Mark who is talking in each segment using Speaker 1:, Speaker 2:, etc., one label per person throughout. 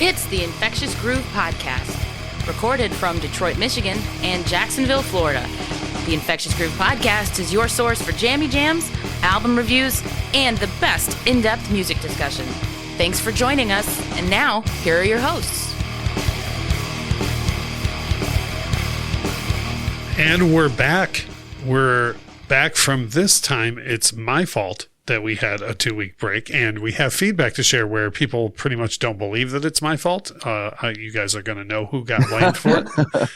Speaker 1: It's the Infectious Groove Podcast, recorded from Detroit, Michigan, and Jacksonville, Florida. The Infectious Groove Podcast is your source for jammy jams, album reviews, and the best in-depth music discussion. Thanks for joining us, and now, here are your hosts.
Speaker 2: And we're back. We're back from this time. It's my fault that we had a 2-week break, and we have feedback to share where people pretty much don't believe that it's my fault. You guys are going to know who got blamed for it.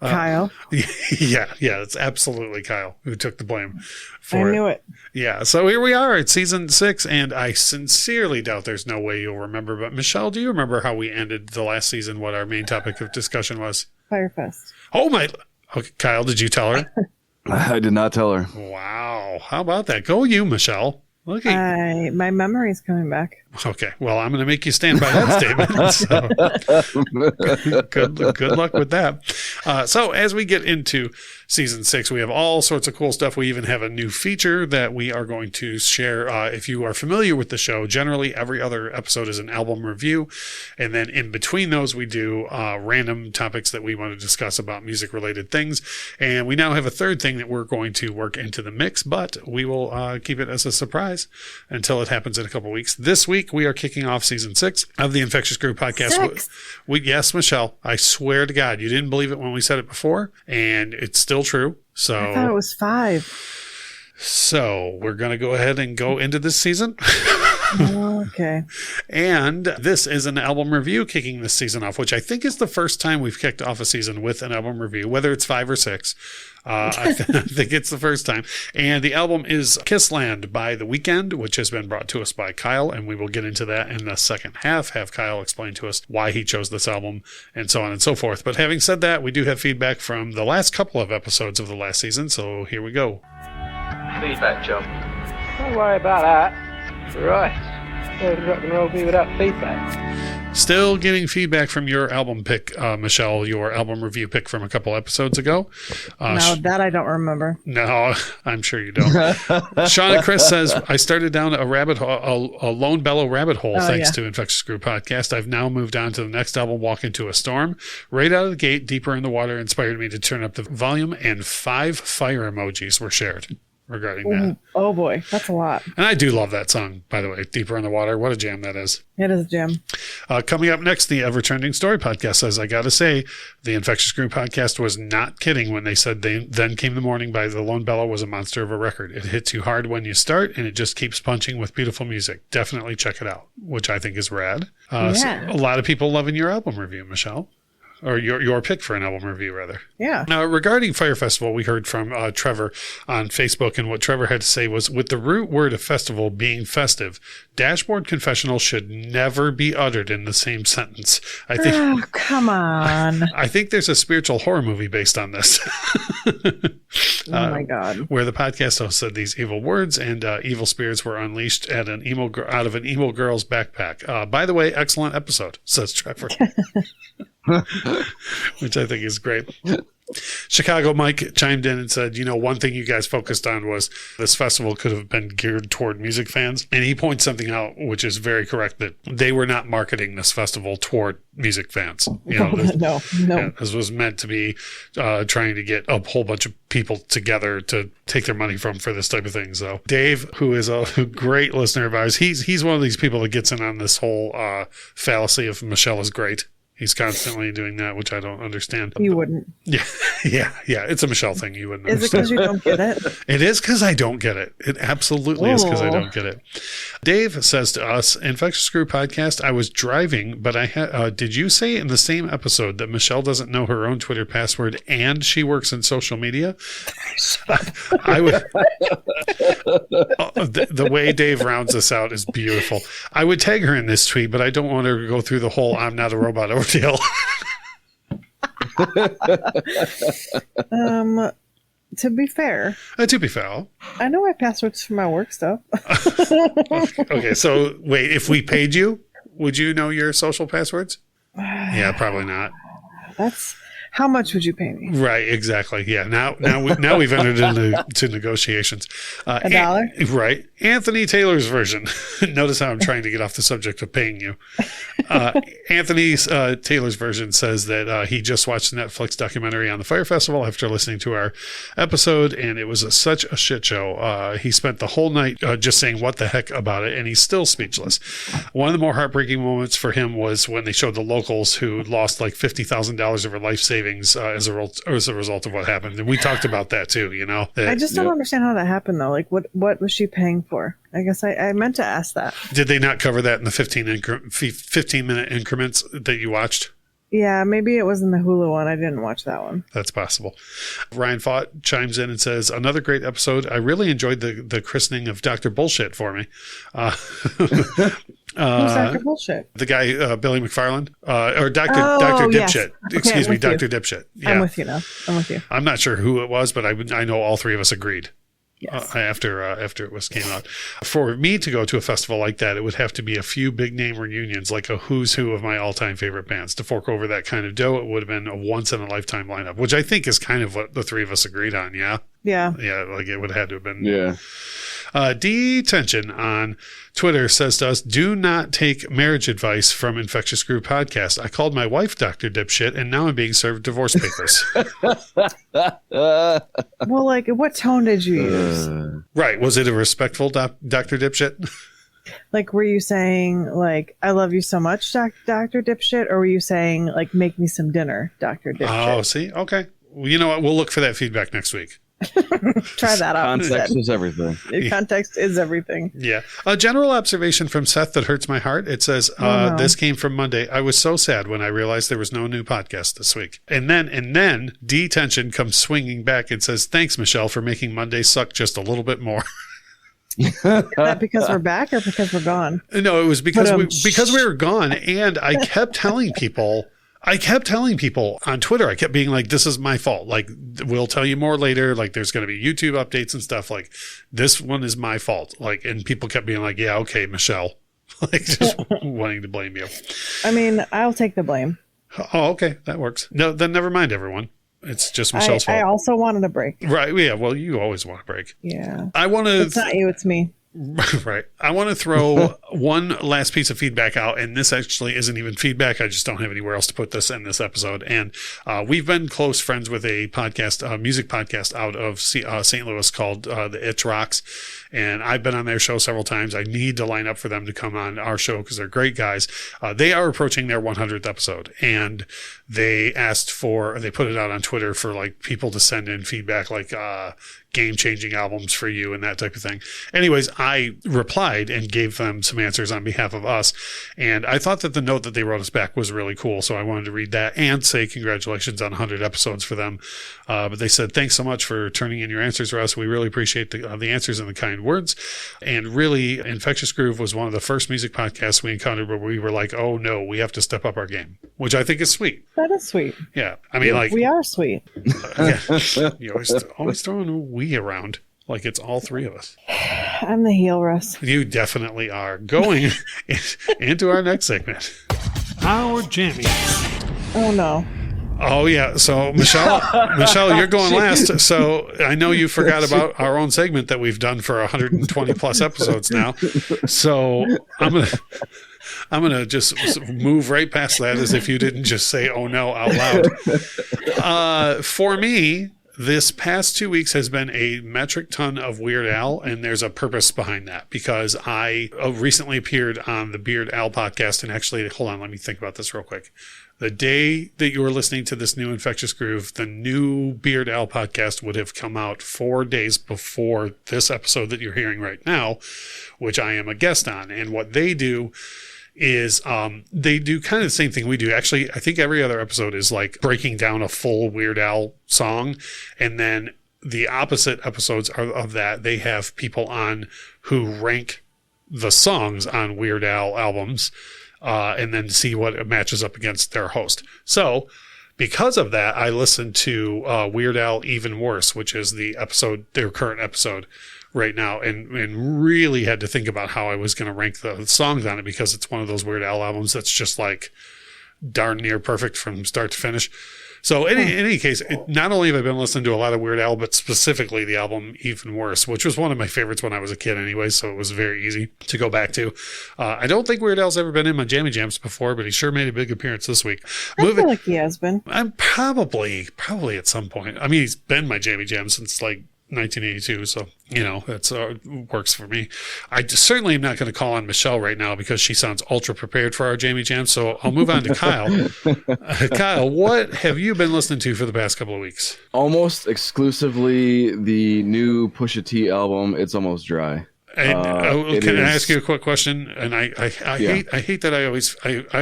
Speaker 3: Kyle.
Speaker 2: Yeah, it's absolutely Kyle who took the blame for it.
Speaker 3: I knew it.
Speaker 2: Yeah, so here we are at season 6, and I sincerely doubt there's no way you'll remember. But Michelle, do you remember how we ended the last season, what our main topic of discussion was?
Speaker 3: Firefest.
Speaker 2: Oh, my. Okay, Kyle, did you tell her?
Speaker 4: I did not tell her.
Speaker 2: Wow. How about that? Go you, Michelle. Look at
Speaker 3: my memory's coming back.
Speaker 2: Okay. Well, I'm going to make you stand by that statement. So good luck with that. So as we get into season 6, we have all sorts of cool stuff. We even have a new feature that we are going to share. If you are familiar with the show, generally every other episode is an album review. And then in between those, we do random topics that we want to discuss about music related things. And we now have a third thing that we're going to work into the mix, but we will keep it as a surprise until it happens in a couple weeks. This week, we are kicking off season 6 of the Infectious Groove Podcast. Yes, Michelle, I swear to God, you didn't believe it when we said it before, and it's still true. So
Speaker 3: I thought it was 5.
Speaker 2: So we're going to go ahead and go into this season.
Speaker 3: Okay.
Speaker 2: And this is an album review kicking this season off, which I think is the first time we've kicked off a season with an album review, whether it's 5 or 6. I think it's the first time. And the album is Kissland by The Weeknd, which has been brought to us by Kyle, and we will get into that in the second half, have Kyle explain to us why he chose this album, and so on and so forth. But having said that, we do have feedback from the last couple of episodes of the last season, so here we go.
Speaker 5: Feedback, Joe. Don't worry about that. Right. Rock and roll me without feedback.
Speaker 2: Still getting feedback from your album pick, Michelle, your album review pick from a couple episodes ago.
Speaker 3: No, that I don't remember.
Speaker 2: No, I'm sure you don't. Sean and Chris says, I started down a rabbit hole, a Lone Bellow rabbit hole, thanks to Infectious Groove Podcast. I've now moved on to the next album, Walk Into a Storm. Right out of the gate, Deeper in the Water inspired me to turn up the volume, and 5 fire emojis were shared regarding that.
Speaker 3: Oh boy, that's a lot.
Speaker 2: And I do love that song, by the way, Deeper in the Water. What a jam that is.
Speaker 3: It is a jam.
Speaker 2: Coming up next, the Ever Trending Story Podcast says, I gotta say, the Infectious Groove Podcast was not kidding when they said Then Came the Morning by the Lone Bellow was a monster of a record. It hits you hard when you start, and it just keeps punching with beautiful music. Definitely check it out, which I think is rad. So a lot of people loving your album review, Michelle. Or your pick for an album review, rather.
Speaker 3: Yeah.
Speaker 2: Now, regarding Fire Festival, we heard from Trevor on Facebook, and what Trevor had to say was, with the root word of festival being festive, Dashboard Confessional should never be uttered in the same sentence. I think.
Speaker 3: Oh, come on.
Speaker 2: I think there's a spiritual horror movie based on this.
Speaker 3: Oh, my God.
Speaker 2: Where the podcast host said these evil words, and evil spirits were unleashed at out of an emo girl's backpack. By the way, excellent episode, says Trevor. Which I think is great. Chicago Mike chimed in and said, one thing you guys focused on was this festival could have been geared toward music fans. And he points something out, which is very correct, that they were not marketing this festival toward music fans.
Speaker 3: No.
Speaker 2: This was meant to be trying to get a whole bunch of people together to take their money for this type of thing. So Dave, who is a great listener of ours, he's one of these people that gets in on this whole fallacy of Michelle is great. He's constantly doing that, which I don't understand.
Speaker 3: You wouldn't.
Speaker 2: Yeah. It's a Michelle thing. You wouldn't.
Speaker 3: Is it because you don't get it?
Speaker 2: It is because I don't get it. It absolutely is because I don't get it. Dave says to us, Infectious Groove Podcast, I was driving, but I had. Did you say in the same episode that Michelle doesn't know her own Twitter password and she works in social media? I would. The way Dave rounds this out is beautiful. I would tag her in this tweet, but I don't want her to go through the whole "I'm not a robot" ordeal.
Speaker 3: To be fair, I know my passwords for my work stuff.
Speaker 2: Okay, so wait, if we paid you, would you know your social passwords? Yeah, probably not.
Speaker 3: That's how much would you pay me?
Speaker 2: Right, exactly. Yeah, now we've entered into negotiations.
Speaker 3: $1?
Speaker 2: Right. Anthony Taylor's version. Notice how I'm trying to get off the subject of paying you. Anthony Taylor's version says that he just watched the Netflix documentary on the Fire Festival after listening to our episode, and it was such a shit show. He spent the whole night just saying what the heck about it, and he's still speechless. One of the more heartbreaking moments for him was when they showed the locals who lost like $50,000 of their life savings as a result of what happened. And we talked about that too, you know.
Speaker 3: I just don't understand how that happened though. Like what was she paying for? I guess I meant to ask that.
Speaker 2: Did they not cover that in the 15-minute increments that you watched?
Speaker 3: Yeah, maybe it was in the Hulu one. I didn't watch that one.
Speaker 2: That's possible. Ryan Fott chimes in and says, another great episode. I really enjoyed the christening of Dr. Bullshit for me.
Speaker 3: Who's Dr. Bullshit?
Speaker 2: The guy, Billy McFarland, or Dr. Dipshit.
Speaker 3: Yes. Okay,
Speaker 2: Excuse me, Dr. Dipshit. Yeah.
Speaker 3: I'm with you now. I'm with you.
Speaker 2: I'm not sure who it was, but I know all three of us agreed.
Speaker 3: Yes.
Speaker 2: After it came out. For me to go to a festival like that, it would have to be a few big name reunions, like a who's who of my all-time favorite bands. To fork over that kind of dough, it would have been a once-in-a-lifetime lineup, which I think is kind of what the three of us agreed on, yeah?
Speaker 3: Yeah.
Speaker 2: Yeah, like it would have had to have been.
Speaker 4: Yeah.
Speaker 2: Detention on Twitter says to us, do not take marriage advice from Infectious Groove Podcast. I called my wife Dr. Dipshit, and now I'm being served divorce papers.
Speaker 3: Well, like, what tone did you use?
Speaker 2: Right. Was it a respectful Dr. Dipshit?
Speaker 3: Like, were you saying, like, I love you so much, Dr. Dipshit? Or were you saying, like, make me some dinner, Dr. Dipshit?
Speaker 2: Oh, see? Okay. Well, you know what? We'll look for that feedback next week.
Speaker 3: Try that out.
Speaker 4: Context is everything.
Speaker 3: Context is everything.
Speaker 2: Yeah. A general observation from Seth that hurts my heart. It says, this came from Monday. I was so sad when I realized there was no new podcast this week. And then Detention comes swinging back and says, thanks, Michelle, for making Monday suck just a little bit more.
Speaker 3: Is that because we're back or because we're gone?
Speaker 2: No, it was because we were gone. And I kept telling people on Twitter, I kept being like, this is my fault. Like, we'll tell you more later. Like, there's going to be YouTube updates and stuff. Like, this one is my fault. Like, and people kept being like, yeah, okay, Michelle. Like, just wanting to blame you.
Speaker 3: I mean, I'll take the blame.
Speaker 2: Oh, okay. That works. No, then never mind, everyone. It's just Michelle's fault.
Speaker 3: I also wanted a break.
Speaker 2: Right. Yeah. Well, you always want a break.
Speaker 3: Yeah.
Speaker 2: I want to.
Speaker 3: It's not you, it's me.
Speaker 2: Right. I want to throw one last piece of feedback out, and this actually isn't even feedback. I just don't have anywhere else to put this in this episode. And we've been close friends with a podcast, music podcast out of St. Louis called The Itch Rocks. And I've been on their show several times. I need to line up for them to come on our show because they're great guys. They are approaching their 100th episode, and they put it out on Twitter for like people to send in feedback, like game-changing albums for you and that type of thing. Anyways, I replied and gave them some answers on behalf of us. And I thought that the note that they wrote us back was really cool. So I wanted to read that and say congratulations on 100 episodes for them. But they said, thanks so much for turning in your answers for us. We really appreciate the answers and the kind words. And really, Infectious Groove was one of the first music podcasts we encountered where we were like, oh no, we have to step up our game, which I think is sweet.
Speaker 3: That is sweet.
Speaker 2: Yeah. I mean, like,
Speaker 3: we are sweet.
Speaker 2: Yeah. You always throwing a we around like it's all three of us.
Speaker 3: I'm the heel, Russ.
Speaker 2: You definitely are. Going into our next segment. Our jammies.
Speaker 3: Oh no.
Speaker 2: Oh yeah. So Michelle, you're going last. So I know you forgot about our own segment that we've done for 120 plus episodes now. So I'm gonna just move right past that as if you didn't just say "oh no" out loud. For me, this past 2 weeks has been a metric ton of Weird Al, and there's a purpose behind that because I recently appeared on the Beard Al podcast. And actually, hold on, let me think about this real quick. The day that you were listening to this new Infectious Groove, the new Beard Al podcast would have come out 4 days before this episode that you're hearing right now, which I am a guest on. And what they do is they do kind of the same thing we do. Actually, I think every other episode is like breaking down a full Weird Al song. And then the opposite episodes of that, they have people on who rank the songs on Weird Al albums and then see what matches up against their host. So because of that, I listened to Weird Al Even Worse, which is their current episode right now, and really had to think about how I was going to rank the songs on it because it's one of those Weird Al albums that's just like darn near perfect from start to finish. So in any case, not only have I been listening to a lot of Weird Al, but specifically the album Even Worse, which was one of my favorites when I was a kid anyway, so it was very easy to go back to. I don't think Weird Al's ever been in my Jammy Jams before, but he sure made a big appearance this week.
Speaker 3: I feel like he has been.
Speaker 2: I'm probably at some point. I mean, he's been my Jammy Jam since like 1982, so that's works for me. I certainly am not going to call on Michelle right now because she sounds ultra prepared for our Jamie Jam, so I'll move on to Kyle. Kyle, what have you been listening to for the past couple of weeks?
Speaker 4: Almost exclusively the new Pusha T album, It's Almost Dry.
Speaker 2: And can I ask you a quick question? And I hate that I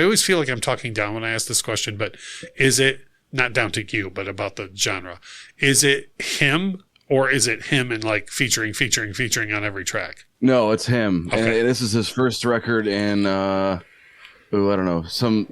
Speaker 2: always feel like I'm talking down when I ask this question, but is it not down to you, but about the genre? Is it him? Or is it him and like featuring on every track? No,
Speaker 4: it's him.
Speaker 2: Okay.
Speaker 4: And this is his first record in I don't know, some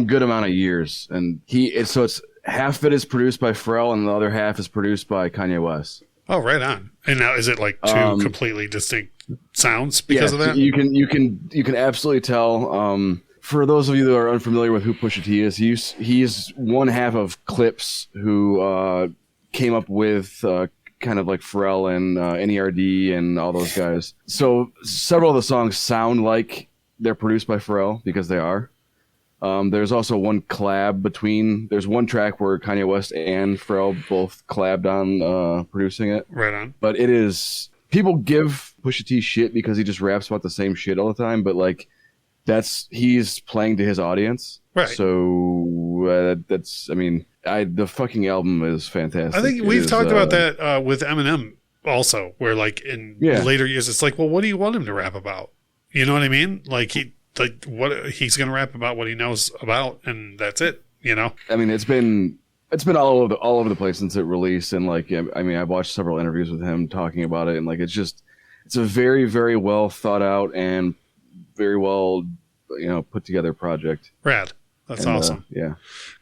Speaker 4: good amount of years. And it's half of it is produced by Pharrell and the other half is produced by Kanye West.
Speaker 2: Oh, right on. And now is it like two completely distinct sounds because of that?
Speaker 4: You can absolutely tell. For those of you that are unfamiliar with who Pusha T is, he's one half of Clips, who came up with kind of like Pharrell and NERD and all those guys. So several of the songs sound like they're produced by Pharrell because they are. There's also one collab there's one track where Kanye West and Pharrell both collabed on producing it.
Speaker 2: Right on.
Speaker 4: But it is, people give Pusha T shit because he just raps about the same shit all the time, but like he's playing to his audience.
Speaker 2: Right.
Speaker 4: So the fucking album is fantastic.
Speaker 2: I think we've talked about that with Eminem also, where like in later years, it's like, well, what do you want him to rap about? You know what I mean? Like he's going to rap about what he knows about, and that's it.
Speaker 4: I mean, it's been all over the place since it released, and like, I mean, I've watched several interviews with him talking about it, and like, it's a very, very well thought out and very well, put together project.
Speaker 2: Rad. That's awesome.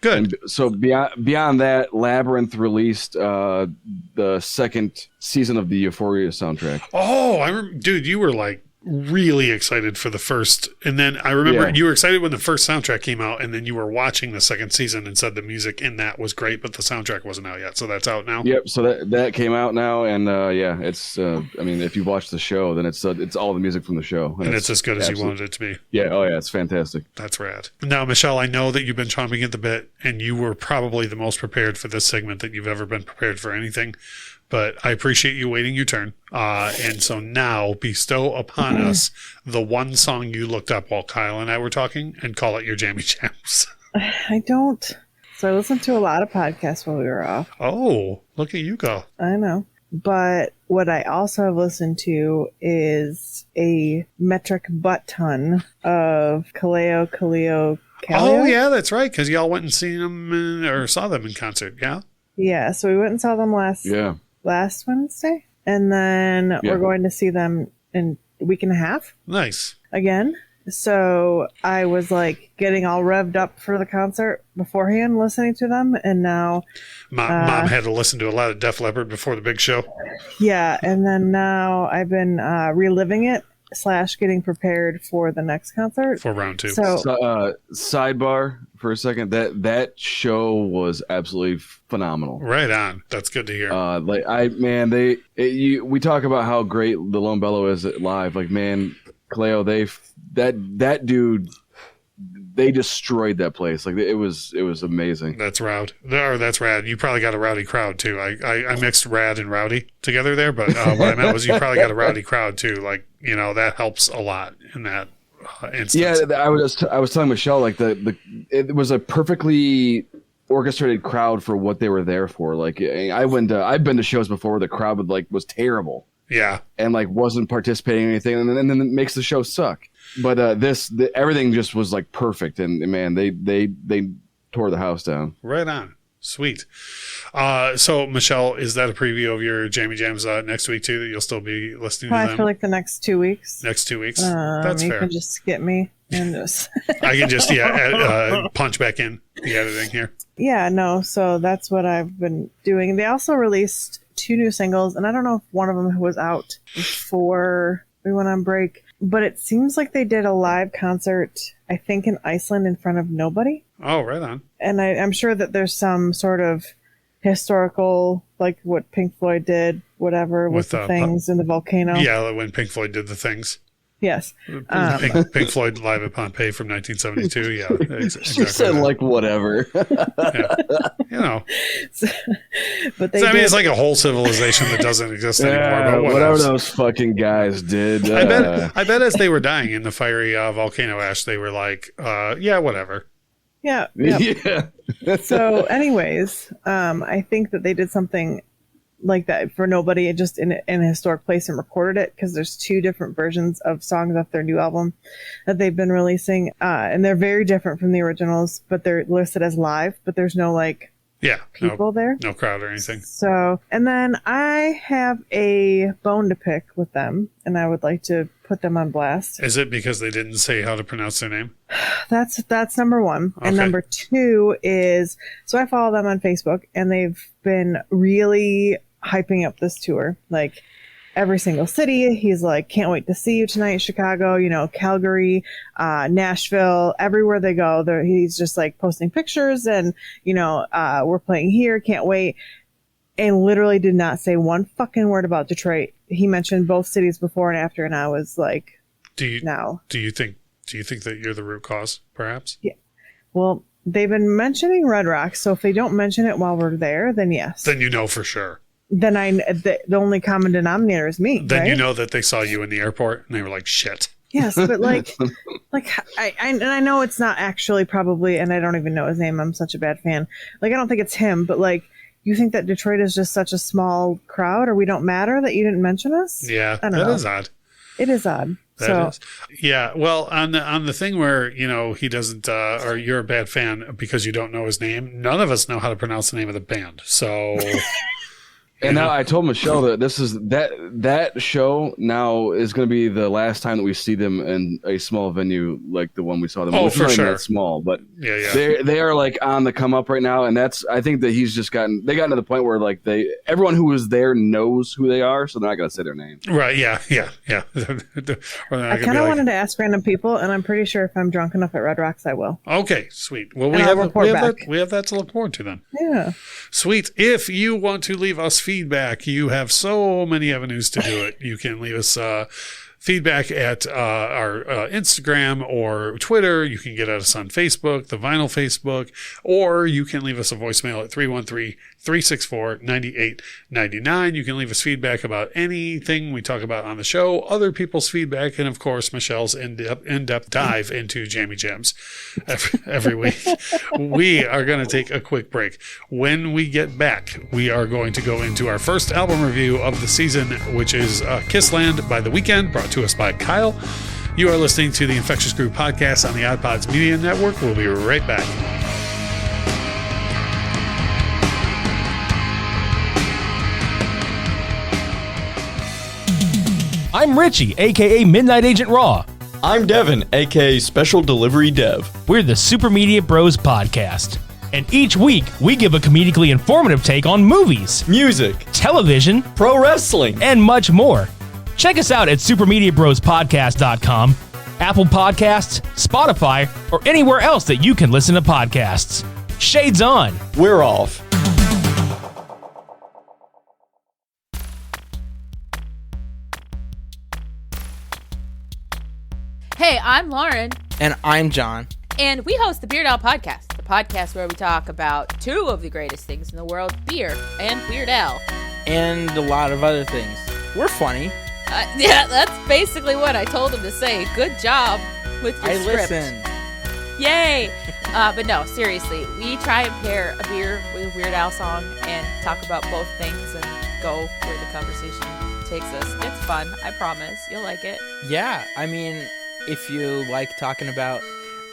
Speaker 4: Good.
Speaker 2: And
Speaker 4: so beyond that, Labyrinth released the second season of the Euphoria soundtrack.
Speaker 2: Oh, dude, you were like really excited for the first, and then I remember you were excited when the first soundtrack came out, and then you were watching the second season and said the music in that was great, but the soundtrack wasn't out yet. So that's out now.
Speaker 4: Yep. So that came out now, and it's I mean, if you watch the show, then it's all the music from the show,
Speaker 2: and it's as good as you wanted it to be.
Speaker 4: Yeah. Oh yeah, it's fantastic.
Speaker 2: That's rad. Now, Michelle, I know that you've been chomping at the bit, and you were probably the most prepared for this segment that you've ever been prepared for anything. But I appreciate you waiting your turn. And so now bestow upon us the one song you looked up while Kyle and I were talking and call it your Jammy Jams.
Speaker 3: I don't. So I listened to a lot of podcasts while we were off.
Speaker 2: Oh, look at you go.
Speaker 3: I know. But what I also have listened to is a metric butt ton of Kaleo.
Speaker 2: Oh, yeah, that's right. Because y'all went and seen them or saw them in concert. Yeah.
Speaker 3: Yeah. So we went and saw them last Wednesday, and then we're going to see them in a week and a half.
Speaker 2: Nice.
Speaker 3: Again. So I was like getting all revved up for the concert beforehand, listening to them, and now
Speaker 2: Mom had to listen to a lot of Def Leppard before the big show.
Speaker 3: Yeah, and then now I've been reliving it / getting prepared for the next concert
Speaker 2: for round 2.
Speaker 3: So
Speaker 4: sidebar for a second, that show was absolutely phenomenal.
Speaker 2: Right on. That's good to hear.
Speaker 4: We talk about how great the Lone Bellow is live. Like, man, Cleo, that dude, they destroyed that place. Like, it was amazing.
Speaker 2: That's rad. That's rad. You probably got a rowdy crowd too. I mixed rad and rowdy together there, but what I meant was you probably got a rowdy crowd too. Like, that helps a lot in that instance.
Speaker 4: Yeah, I was telling Michelle, like, it was a perfectly orchestrated crowd for what they were there for. Like, I've been to shows before where the crowd was terrible.
Speaker 2: Yeah.
Speaker 4: And like wasn't participating in anything, and then it makes the show suck. But everything just was like perfect, and man, they tore the house down.
Speaker 2: Right on. Sweet. So Michelle, is that a preview of your Jammy Jams next week too? That you'll still be listening to them?
Speaker 3: I feel like the next 2 weeks.
Speaker 2: Next 2 weeks. That's fair.
Speaker 3: You can just skip me and just.
Speaker 2: I can just punch back in the editing here.
Speaker 3: Yeah. No. So that's what I've been doing. They also released 2 new singles, and I don't know if one of them was out before we went on break. but it seems like they did a live concert, I think in Iceland in front of nobody.
Speaker 2: Oh, right on.
Speaker 3: And I'm sure that there's some sort of historical, like what Pink Floyd did, whatever, with the things in the volcano.
Speaker 2: Yeah, when Pink Floyd did the things.
Speaker 3: Yes.
Speaker 2: Pink Floyd live at Pompeii from 1972. Yeah, exactly.
Speaker 4: She said like whatever.
Speaker 2: Yeah. You know.
Speaker 3: But
Speaker 2: it's like a whole civilization that doesn't exist anymore. But
Speaker 4: whatever those fucking guys did.
Speaker 2: I bet as they were dying in the fiery volcano ash, they were like, yeah, whatever.
Speaker 3: Yeah. Yeah. So anyways, I think that they did something like that for nobody, just in a historic place, and recorded it, because there's 2 different versions of songs off their new album that they've been releasing, and they're very different from the originals, but they're listed as live, but there's no people there,
Speaker 2: no crowd or anything.
Speaker 3: So, and then I have a bone to pick with them, and I would like to put them on blast.
Speaker 2: Is it because they didn't say how to pronounce their name?
Speaker 3: That's number 1. Okay. And number 2 is, so I follow them on Facebook, and they've been really hyping up this tour, like every single city. He's like, can't wait to see you tonight, Chicago, Calgary, Nashville, everywhere they go. He's just like posting pictures and, we're playing here, can't wait. And literally did not say one fucking word about Detroit. He mentioned both cities before and after, and I was like, Do you think that you're the root cause, perhaps? Yeah. Well, they've been mentioning Red Rocks, so if they don't mention it while we're there, then yes. Then you know for sure. Then the only common denominator is me. Then right? You know that they saw you in the airport and they were like, shit. Yes, but I know it's not actually probably, and I don't even know his name. I'm such a bad fan. I don't think it's him, but you think that Detroit is just such a small crowd, or we don't matter that you didn't mention us? Yeah, that is odd. It is odd. That is. Yeah. Well, on the thing where, he doesn't, or you're a bad fan because you don't know his name. None of us know how to pronounce the name of the band. So. And now I told Michelle that this is that show now is going to be the last time that we see them in a small venue like the one we saw them. Oh, for sure. That small, but they are on the come up right now, and I think that he's just gotten to the point where everyone who was there knows who they are, so they're not going to say their name. Right? Yeah. I kind of wanted to ask random people, and I'm pretty sure if I'm drunk enough at Red Rocks, I will. Okay, sweet. Well, we have that to look forward to then. Yeah. Sweet. If you want to leave us feedback, you have so many avenues to do it. You can leave us feedback at our Instagram or Twitter. You can get at us on Facebook, the Vinyl Facebook, or you can leave us a voicemail at 313-364-9899. You can leave us feedback about anything we talk about on the show, other people's feedback, and of course Michelle's in-depth dive into Jammy Jams every week. We are going to take a quick break. When we get back, we are going to go into our first album review of the season, which is Kissland by The Weeknd, brought to us by Kyle. You are listening to the Infectious Groove Podcast on the Odd Pods Media Network. We'll be right back.
Speaker 6: I'm Richie, a.k.a. Midnight Agent Raw.
Speaker 7: I'm Devin, a.k.a. Special Delivery Dev.
Speaker 6: We're the Super Media Bros Podcast. And each week, we give a comedically informative take on movies,
Speaker 7: music,
Speaker 6: television,
Speaker 7: pro wrestling,
Speaker 6: and much more. Check us out at supermediabrospodcast.com, Apple Podcasts, Spotify, or anywhere else that you can listen to podcasts. Shades on.
Speaker 7: We're off.
Speaker 1: Hey, I'm Lauren.
Speaker 8: And I'm John.
Speaker 1: And we host the Beard Al Podcast, the podcast where we talk about 2 of the greatest things in the world, beer and Weird Al.
Speaker 8: And a lot of other things. We're funny.
Speaker 1: Yeah, that's basically what I told him to say. Good job with your script.
Speaker 8: Listened.
Speaker 1: Yay! But no, seriously, we try and pair a beer with a Weird Al song and talk about both things and go where the conversation takes us. It's fun, I promise. You'll like it.
Speaker 8: Yeah, I mean, if you like talking about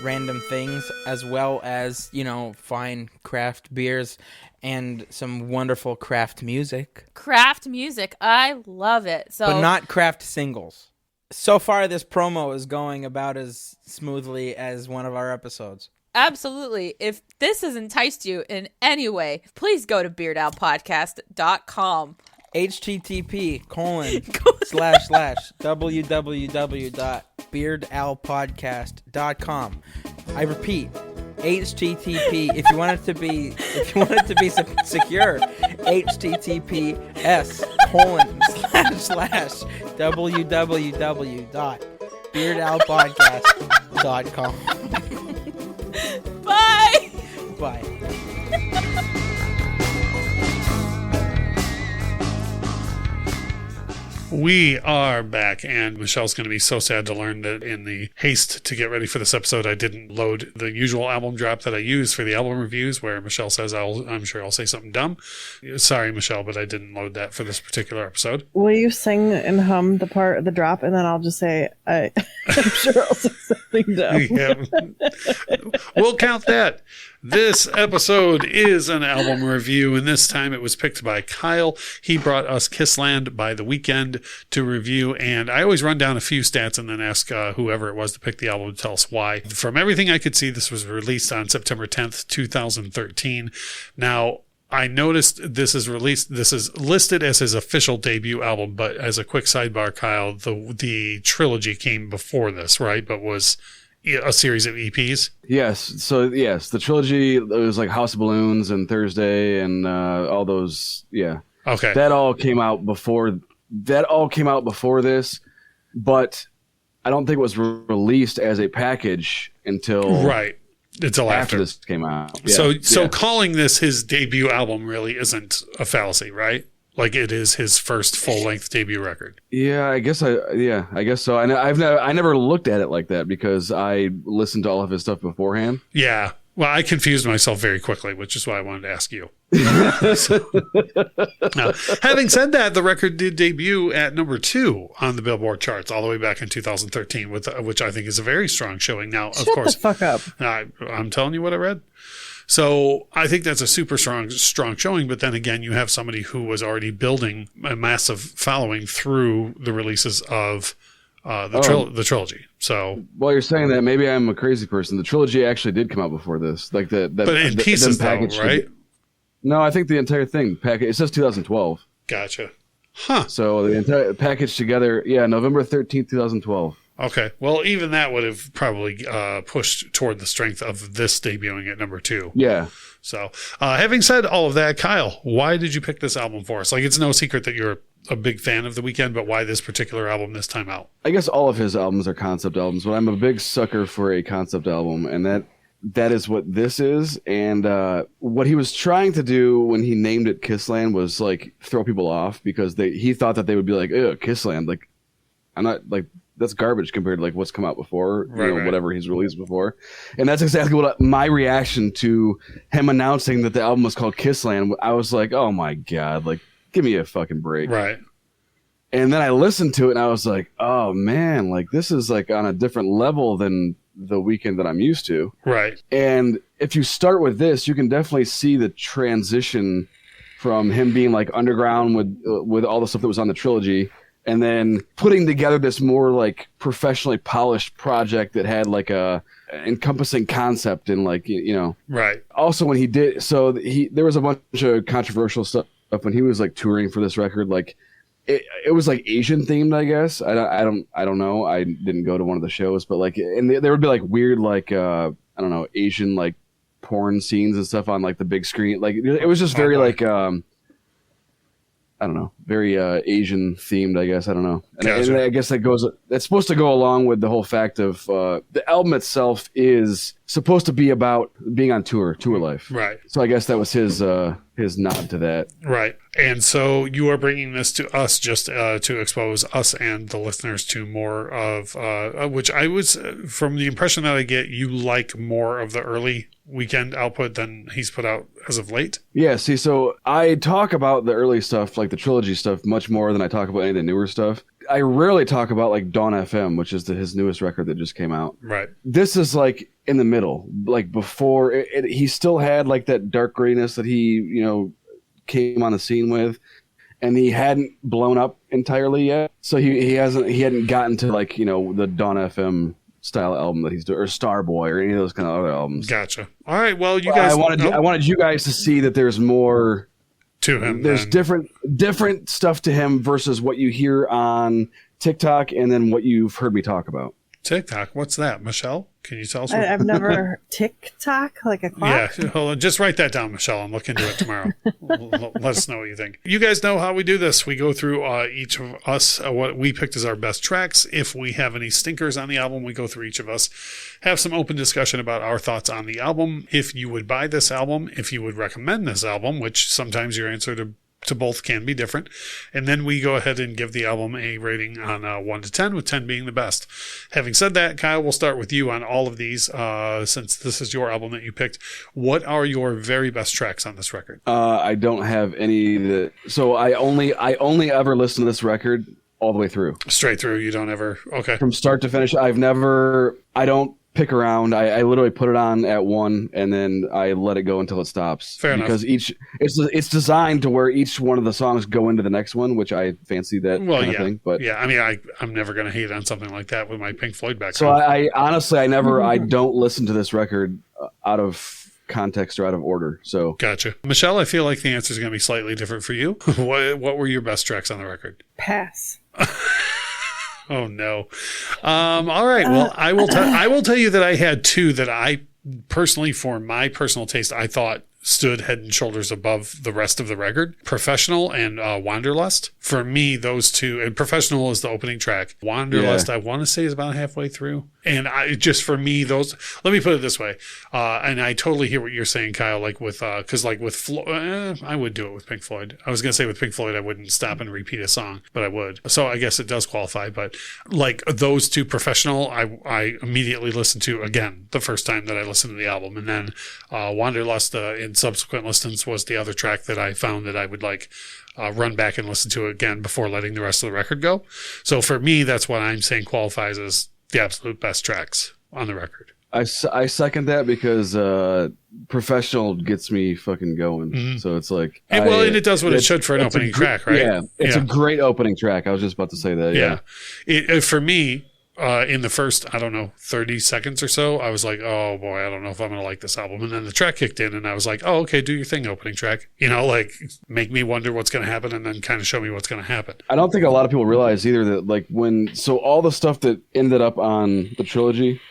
Speaker 8: random things as well as, fine craft beers and some wonderful craft music.
Speaker 1: Craft music. I love it.
Speaker 8: But not craft singles. So far, this promo is going about as smoothly as one of our episodes.
Speaker 1: Absolutely. If this has enticed you in any way, please go to beardalpodcast.com.
Speaker 8: http://www.beardowlpodcast.com. I repeat, http if you want it to be secure, https://www.beardowlpodcast.com.
Speaker 1: Bye.
Speaker 8: Bye.
Speaker 2: We are back, and Michelle's going to be so sad to learn that in the haste to get ready for this episode, I didn't load the usual album drop that I use for the album reviews, where Michelle says I'm sure I'll say something dumb. Sorry, Michelle, but I didn't load that for this particular episode.
Speaker 3: Will you sing and hum the drop, and then I'll just say, I'm sure I'll say something dumb.
Speaker 2: Yeah. We'll count that. This episode is an album review, and this time it was picked by Kyle. He brought us Kissland by The Weeknd to review, and I always run down a few stats and then ask whoever it was to pick the album to tell us why. From everything I could see, this was released on September 10th, 2013. Now, I noticed this is listed as his official debut album, but as a quick sidebar, Kyle, the trilogy came before this, right? But was a series of EPs?
Speaker 4: Yes. So, yes, the trilogy, it was like House of Balloons and Thursday and all those. Yeah.
Speaker 2: Okay.
Speaker 4: That all came out before this, but I don't think it was released as a package until
Speaker 2: after
Speaker 4: this came out. Yeah.
Speaker 2: So calling this his debut album really isn't a fallacy, right? Like it is his first full-length debut record.
Speaker 4: Yeah, I guess so. And I never looked at it like that because I listened to all of his stuff beforehand.
Speaker 2: Yeah. Well, I confused myself very quickly, which is why I wanted to ask you. Now, having said that, the record did debut at number 2 on the Billboard charts all the way back in 2013, which I think is a very strong showing. Now, of course,
Speaker 3: Shut the fuck up.
Speaker 2: I'm telling you what I read. So I think that's a super strong showing. But then again, you have somebody who was already building a massive following through the releases of the trilogy. So
Speaker 4: while you're saying that, maybe I'm a crazy person. The trilogy actually did come out before this, like that.
Speaker 2: But in pieces, though, right?
Speaker 4: No, I think the entire thing it says 2012.
Speaker 2: Gotcha. Huh.
Speaker 4: So the entire package together, November 13th, 2012.
Speaker 2: Okay. Well, even that would have probably pushed toward the strength of this debuting at number 2.
Speaker 4: Yeah.
Speaker 2: So, having said all of that, Kyle, why did you pick this album for us? Like, it's no secret that you're a big fan of The Weeknd, but why this particular album this time out?
Speaker 4: I guess all of his albums are concept albums, but I'm a big sucker for a concept album, and that is what this is. And what he was trying to do when he named it Kissland was like throw people off because he thought that they would be like, "Ew, Kissland!" Like, I'm not like. That's garbage compared to like what's come out before, whatever he's released before. And that's exactly what my reaction to him announcing that the album was called Kissland. I was like, oh my God, like give me a fucking break.
Speaker 2: Right.
Speaker 4: And then I listened to it and I was like, oh man, like this is like on a different level than the Weeknd that I'm used to.
Speaker 2: Right.
Speaker 4: And if you start with this, you can definitely see the transition from him being like underground with all the stuff that was on the trilogy, and then putting together this more like professionally polished project that had like a encompassing concept and like,
Speaker 2: Right.
Speaker 4: Also when he did, there was a bunch of controversial stuff when he was like touring for this record. Like it was like Asian themed, I guess. I don't know. I didn't go to one of the shows, but like, and there would be like weird, like, I don't know, Asian like porn scenes and stuff on like the big screen. Like it was just very like, I don't know, very Asian themed, I guess. I don't know. And I guess that's supposed to go along with the whole fact of the album itself is supposed to be about being on tour life.
Speaker 2: Right.
Speaker 4: So I guess that was his nod to that.
Speaker 2: Right. And so you are bringing this to us just to expose us and the listeners to more of, which I was, from the impression that I get, you like more of the early Weeknd output than he's put out as of late.
Speaker 4: Yeah, see, so I talk about the early stuff, like the trilogy stuff, much more than I talk about any of the newer stuff. I rarely talk about like Dawn FM, which is his newest record that just came out.
Speaker 2: Right.
Speaker 4: This is like in the middle, like before he still had like that dark grayness that he, came on the scene with, and he hadn't blown up entirely yet. So he hadn't gotten to like, the Dawn FM style album that he's doing, or Starboy, or any of those kind of other albums.
Speaker 2: Gotcha. All right. Well, you guys,
Speaker 4: I wanted you guys to see that there's more
Speaker 2: to him.
Speaker 4: There's different stuff to him versus what you hear on TikTok and then what you've heard me talk about.
Speaker 2: TikTok, what's that, Michelle? Can you tell us?
Speaker 3: I've never TikTok like a clock.
Speaker 2: Yeah, hold on. Just write that down, Michelle, and look into it tomorrow. Let us know what you think. You guys know how we do this. We go through each of us what we picked as our best tracks. If we have any stinkers on the album, we go through each of us, have some open discussion about our thoughts on the album. If you would buy this album, if you would recommend this album, which sometimes your answer to both can be different. And then we go ahead and give the album a rating on 1 to 10, with 10 being the best. Having said that, Kyle, we'll start with you on all of these since this is your album that you picked. What are your very best tracks on this record?
Speaker 4: I don't have any. So I only ever listen to this record all the way through.
Speaker 2: Straight through. You don't ever. Okay.
Speaker 4: From start to finish. I don't pick around. I literally put it on at 1 and then I let it go until it stops.
Speaker 2: Fair enough.
Speaker 4: Because it's designed to where each one of the songs go into the next one, which I fancy that kind of thing. But
Speaker 2: yeah, I mean, I'm never going to hate on something like that with my Pink Floyd background.
Speaker 4: So I honestly, I don't listen to this record out of context or out of order. So
Speaker 2: gotcha. Michelle, I feel like the answer is going to be slightly different for you. What were your best tracks on the record?
Speaker 3: Pass.
Speaker 2: Oh no. All right. Well, I will tell you that I had two that I personally, for my personal taste, I thought stood head and shoulders above the rest of the record. Professional and Wanderlust. For me, those two, and Professional is the opening track. Wanderlust, I want to say, is about halfway through. And for me, those, let me put it this way. And I totally hear what you're saying, Kyle, like with, cause like with, I would do it with Pink Floyd. I was going to say with Pink Floyd, I wouldn't stop and repeat a song, but I would. So I guess it does qualify, but like those two, Professional, I immediately listened to again the first time that I listened to the album. And then, Wanderlust, in subsequent listens was the other track that I found that I would like, run back and listen to again before letting the rest of the record go. So for me, that's what I'm saying qualifies as the absolute best tracks on the record.
Speaker 4: I second that because Professional gets me fucking going. Mm-hmm. So it's like...
Speaker 2: and it does what it should for an opening track, right?
Speaker 4: Yeah, it's a great opening track. I was just about to say that.
Speaker 2: Yeah. For me, in the first, 30 seconds or so, I was like, oh boy, I don't know if I'm going to like this album. And then the track kicked in and I was like, oh, okay, do your thing, opening track. Like make me wonder what's going to happen and then kind of show me what's going to happen.
Speaker 4: I don't think a lot of people realize either that like all the stuff that ended up on the trilogy,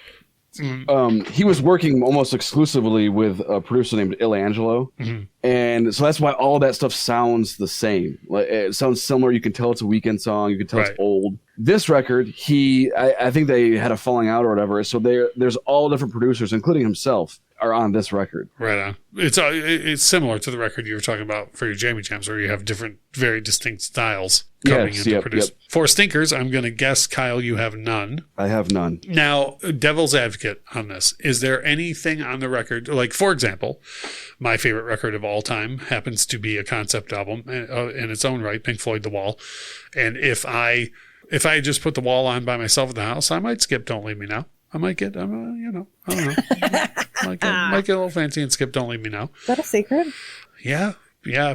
Speaker 4: he was working almost exclusively with a producer named Illangelo. Mm-hmm. And so that's why all that stuff sounds the same. Like it sounds similar. You can tell it's a Weeknd song. You can tell it's old. This record, I think they had a falling out or whatever. So there's all different producers, including himself, are on this record.
Speaker 2: Right on. It's similar to the record you were talking about for your Jammy Jams, where you have different, very distinct styles coming in to produce. Yep. For stinkers, I'm going to guess, Kyle, you have none.
Speaker 4: I have none.
Speaker 2: Now, devil's advocate on this. Is there anything on the record, like, for example, my favorite record of all time happens to be a concept album in its own right, Pink Floyd, The Wall. And if I just put The Wall on by myself in the house, I might skip Don't Leave Me Now. I might get, I don't know. might get a little fancy and skip Don't Leave Me Now.
Speaker 3: Is that a secret?
Speaker 2: Yeah,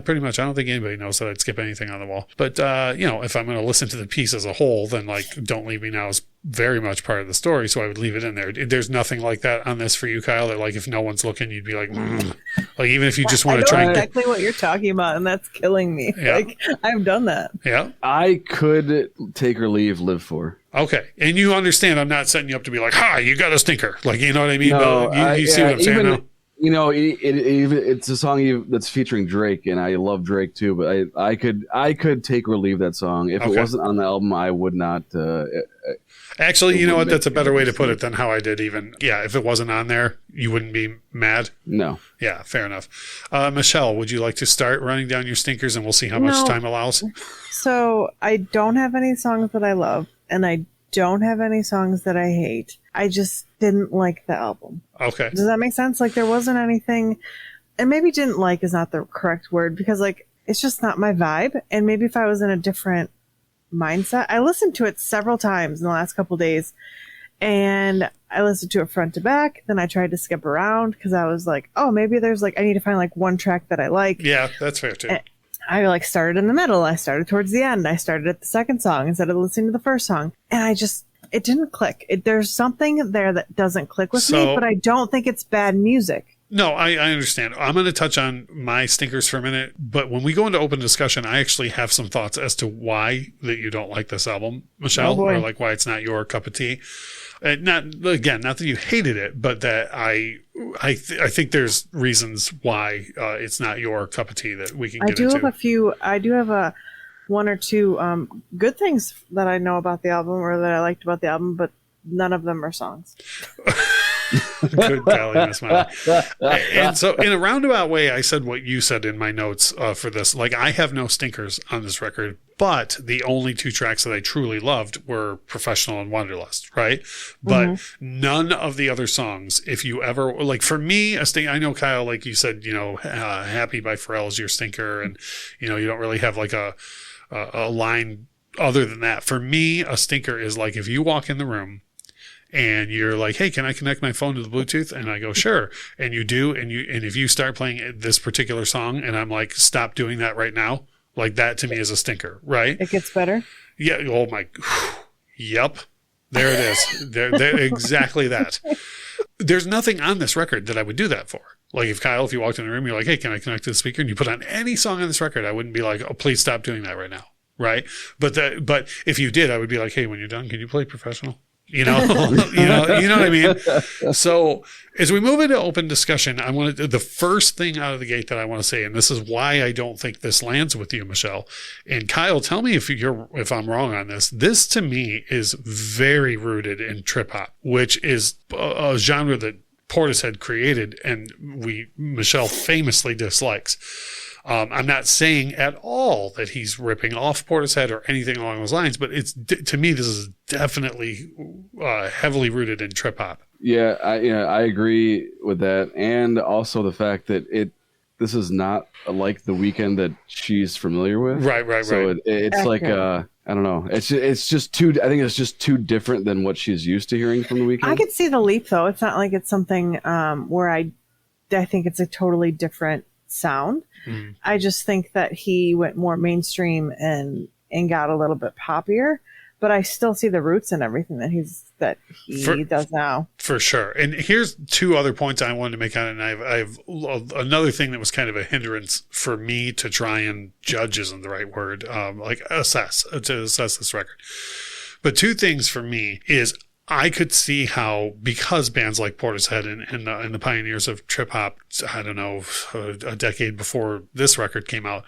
Speaker 2: pretty much. I don't think anybody knows that I'd skip anything on The Wall. But, if I'm going to listen to the piece as a whole, then like Don't Leave Me Now is very much part of the story, so I would leave it in there. There's nothing like that on this for you, Kyle, that like if no one's looking, you'd be like, like even if you just want to try and
Speaker 3: exactly what you're talking about, and that's killing me. Yeah. Like I've done that.
Speaker 2: Yeah.
Speaker 4: I could take or leave Live For.
Speaker 2: Okay. And you understand I'm not setting you up to be like, hi, you got a stinker. Like, you know what I mean? No, you see what I'm saying now?
Speaker 4: It's a song that's featuring Drake, and I love Drake too. But I could take or leave that song. If it wasn't on the album, I would not.
Speaker 2: Actually, you know what? That's a better way to put it than how I did even. Yeah, if it wasn't on there, you wouldn't be mad?
Speaker 4: No.
Speaker 2: Yeah, fair enough. Michelle, would you like to start running down your stinkers and we'll see how much time allows?
Speaker 3: So I don't have any songs that I love, and I don't have any songs that I hate. I just didn't like the album.
Speaker 2: Okay.
Speaker 3: Does that make sense? Like there wasn't anything, and maybe didn't like is not the correct word, because like it's just not my vibe. And maybe if I was in a different mindset, I listened to it several times in the last couple days, and I listened to it front to back. Then I tried to skip around because I was like, oh, maybe there's like, I need to find like one track that I like.
Speaker 2: Yeah, that's fair too.
Speaker 3: And I like started in the middle. I started towards the end. I started at the second song instead of listening to the first song. And it didn't click. There's something there that doesn't click with me, but I don't think it's bad music.
Speaker 2: No, I understand. I'm going to touch on my stinkers for a minute, but when we go into open discussion, I actually have some thoughts as to why that you don't like this album, Michelle, or like why it's not your cup of tea. Not that you hated it, but that I think there's reasons why it's not your cup of tea that we can get into.
Speaker 3: I do have one or two good things that I know about the album or that I liked about the album, but none of them are songs.
Speaker 2: Good golly, Miss Miley. And so in a roundabout way, I said what you said in my notes for this. Like, I have no stinkers on this record, but the only two tracks that I truly loved were Professional and Wanderlust, right? But none of the other songs, if you ever, like, for me, I know, Kyle, like you said, Happy by Pharrell is your stinker, and, you don't really have like a line other than that. For me, a stinker is like if you walk in the room and you're like, hey, can I connect my phone to the Bluetooth? And I go, sure. And you do. And if you start playing this particular song and I'm like, stop doing that right now, like that to me is a stinker, right?
Speaker 3: It gets better.
Speaker 2: Yeah. Oh my. Yep. There it is. There, exactly that. There's nothing on this record that I would do that for. Like if you walked in the room, you're like, hey, can I connect to the speaker? And you put on any song on this record, I wouldn't be like, oh, please stop doing that right now. Right. But if you did, I would be like, hey, when you're done, can you play Professional? You know what I mean? So as we move into open discussion, the first thing out of the gate that I want to say, and this is why I don't think this lands with you, Michelle, and Kyle, tell me if I'm wrong on this. This to me is very rooted in trip hop, which is a genre that Portishead created and Michelle famously dislikes. I'm not saying at all that he's ripping off Portishead or anything along those lines, but to me, this is definitely heavily rooted in trip hop.
Speaker 4: Yeah, I agree with that, and also the fact that this is not like the Weeknd that she's familiar with.
Speaker 2: Right.
Speaker 4: So it's like I don't know. It's just too. I think it's just too different than what she's used to hearing from the Weeknd.
Speaker 3: I could see the leap though. It's not like it's something where I think it's a totally different sound. I just think that he went more mainstream and got a little bit poppier, but I still see the roots in everything that he does now. For sure.
Speaker 2: And here's two other points I wanted to make on it. And I've another thing that was kind of a hindrance for me to try and judge isn't the right word. Assess this record. But two things for me is I could see how, because bands like Portishead and the pioneers of trip hop, I don't know, a decade before this record came out,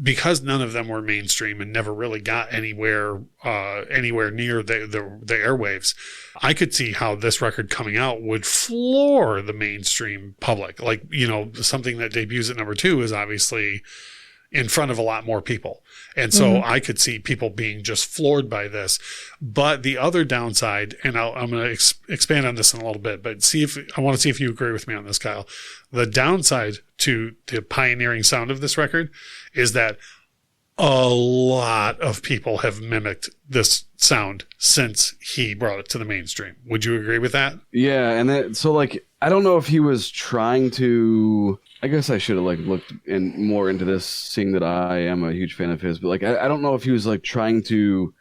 Speaker 2: because none of them were mainstream and never really got anywhere near the airwaves, I could see how this record coming out would floor the mainstream public. Like, something that debuts at number 2 is obviously in front of a lot more people. And so I could see people being just floored by this. But the other downside, and I'm going to expand on this in a little bit, but I want to see if you agree with me on this, Kyle. The downside to the pioneering sound of this record is that a lot of people have mimicked this sound since he brought it to the mainstream. Would you agree with that?
Speaker 4: Yeah. And so I don't know if he was trying to, I guess I should have looked more into this, seeing that I am a huge fan of his, but I don't know if he was trying to,